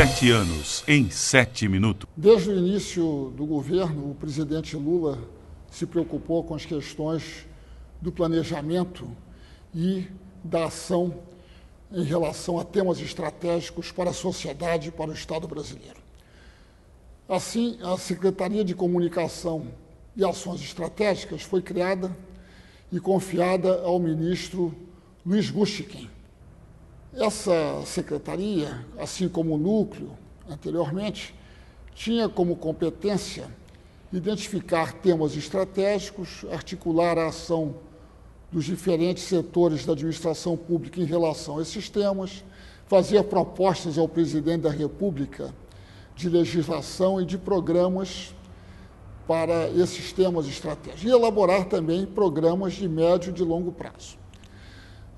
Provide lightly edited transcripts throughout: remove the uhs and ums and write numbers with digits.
7 anos em 7 minutos. Desde o início do governo, o presidente Lula se preocupou com as questões do planejamento e da ação em relação a temas estratégicos para a sociedade e para o Estado brasileiro. Assim, a Secretaria de Comunicação e Ações Estratégicas foi criada e confiada ao ministro Luiz Gustichin. Essa secretaria, assim como o núcleo anteriormente, tinha como competência identificar temas estratégicos, articular a ação dos diferentes setores da administração pública em relação a esses temas, fazer propostas ao presidente da República de legislação e de programas para esses temas estratégicos, e elaborar também programas de médio e de longo prazo.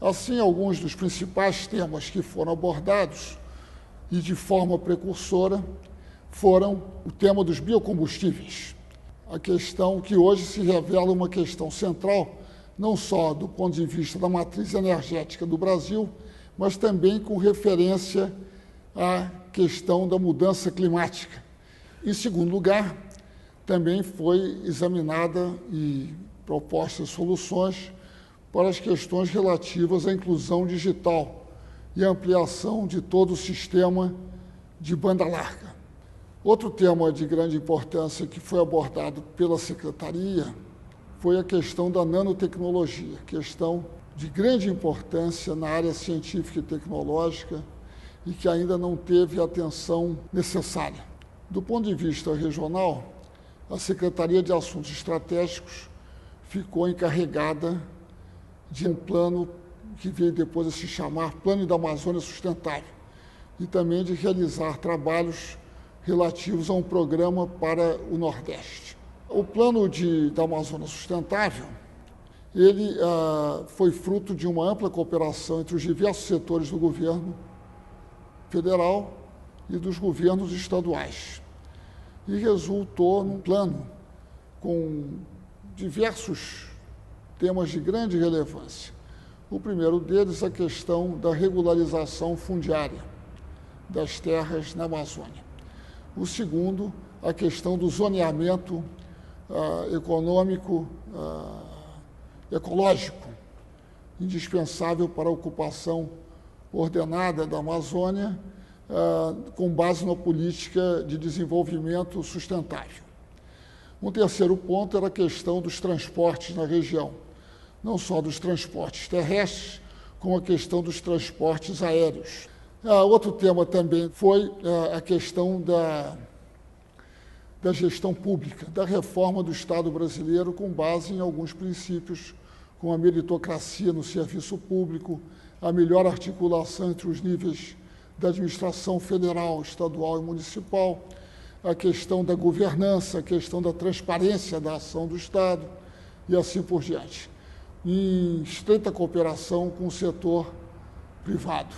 Assim, alguns dos principais temas que foram abordados e de forma precursora foram o tema dos biocombustíveis, a questão que hoje se revela uma questão central, não só do ponto de vista da matriz energética do Brasil, mas também com referência à questão da mudança climática. Em segundo lugar, também foi examinada e propostas soluções para as questões relativas à inclusão digital e ampliação de todo o sistema de banda larga. Outro tema de grande importância que foi abordado pela Secretaria foi a questão da nanotecnologia, questão de grande importância na área científica e tecnológica e que ainda não teve a atenção necessária. Do ponto de vista regional, a Secretaria de Assuntos Estratégicos ficou encarregada de um plano que veio depois a se chamar Plano da Amazônia Sustentável e também de realizar trabalhos relativos a um programa para o Nordeste. O Plano da Amazônia Sustentável, ele foi fruto de uma ampla cooperação entre os diversos setores do governo federal e dos governos estaduais e resultou num plano com diversos temas de grande relevância. O primeiro deles, a questão da regularização fundiária das terras na Amazônia. O segundo, a questão do zoneamento econômico, ecológico, indispensável para a ocupação ordenada da Amazônia, com base na política de desenvolvimento sustentável. Um terceiro ponto era a questão dos transportes na região, não só dos transportes terrestres, como a questão dos transportes aéreos. Outro tema também foi a questão da gestão pública, da reforma do Estado brasileiro com base em alguns princípios, como a meritocracia no serviço público, a melhor articulação entre os níveis da administração federal, estadual e municipal, a questão da governança, a questão da transparência da ação do Estado e assim por diante, em estreita cooperação com o setor privado.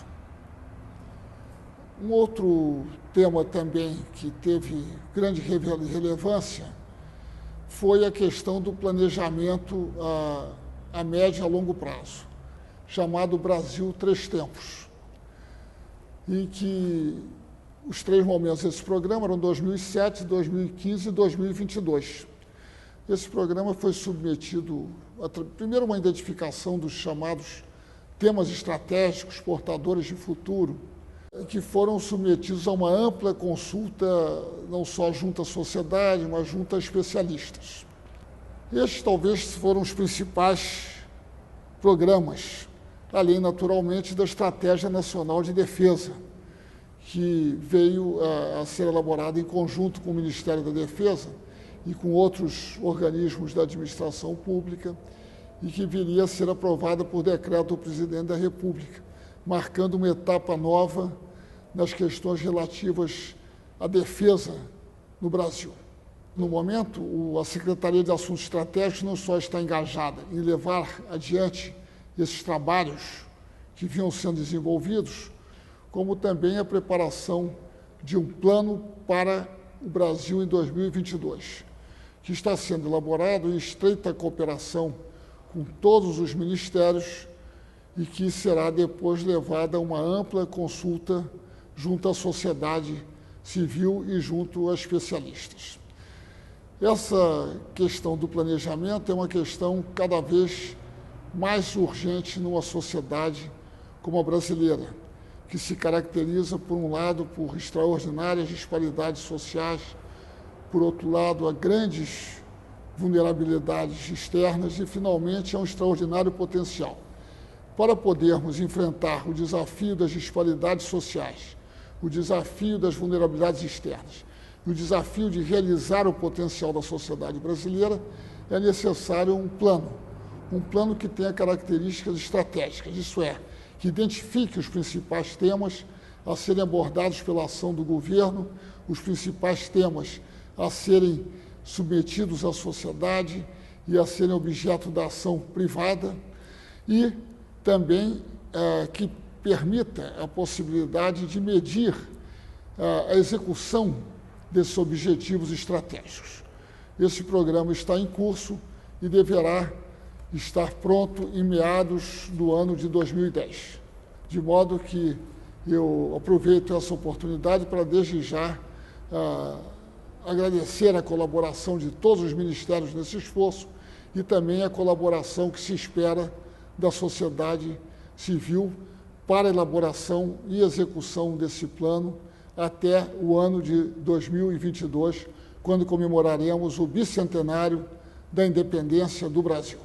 Um outro tema também que teve grande relevância foi a questão do planejamento a médio e a longo prazo, chamado Brasil Três Tempos, em que os três momentos desse programa eram 2007, 2015 e 2022. Esse programa foi submetido, primeiro, uma identificação dos chamados temas estratégicos, portadores de futuro, que foram submetidos a uma ampla consulta, não só junto à sociedade, mas junto a especialistas. Estes talvez foram os principais programas, além, naturalmente, da Estratégia Nacional de Defesa, que veio a ser elaborada em conjunto com o Ministério da Defesa e com outros organismos da administração pública e que viria a ser aprovada por decreto do presidente da República, marcando uma etapa nova nas questões relativas à defesa no Brasil. No momento, a Secretaria de Assuntos Estratégicos não só está engajada em levar adiante esses trabalhos que vinham sendo desenvolvidos, como também a preparação de um plano para o Brasil em 2022, que está sendo elaborado em estreita cooperação com todos os ministérios e que será depois levada a uma ampla consulta junto à sociedade civil e junto a especialistas. Essa questão do planejamento é uma questão cada vez mais urgente numa sociedade como a brasileira, que se caracteriza, por um lado, por extraordinárias disparidades sociais, por outro lado, a grandes vulnerabilidades externas e, finalmente, a um extraordinário potencial. Para podermos enfrentar o desafio das disparidades sociais, o desafio das vulnerabilidades externas e o desafio de realizar o potencial da sociedade brasileira, é necessário um plano que tenha características estratégicas, isso é, que identifique os principais temas a serem abordados pela ação do governo, os principais temas a serem submetidos à sociedade e a serem objeto da ação privada e também que permita a possibilidade de medir a execução desses objetivos estratégicos. Esse programa está em curso e deverá estar pronto em meados do ano de 2010. De modo que eu aproveito essa oportunidade para, desde já, agradecer a colaboração de todos os ministérios nesse esforço e também a colaboração que se espera da sociedade civil para a elaboração e execução desse plano até o ano de 2022, quando comemoraremos o bicentenário da independência do Brasil.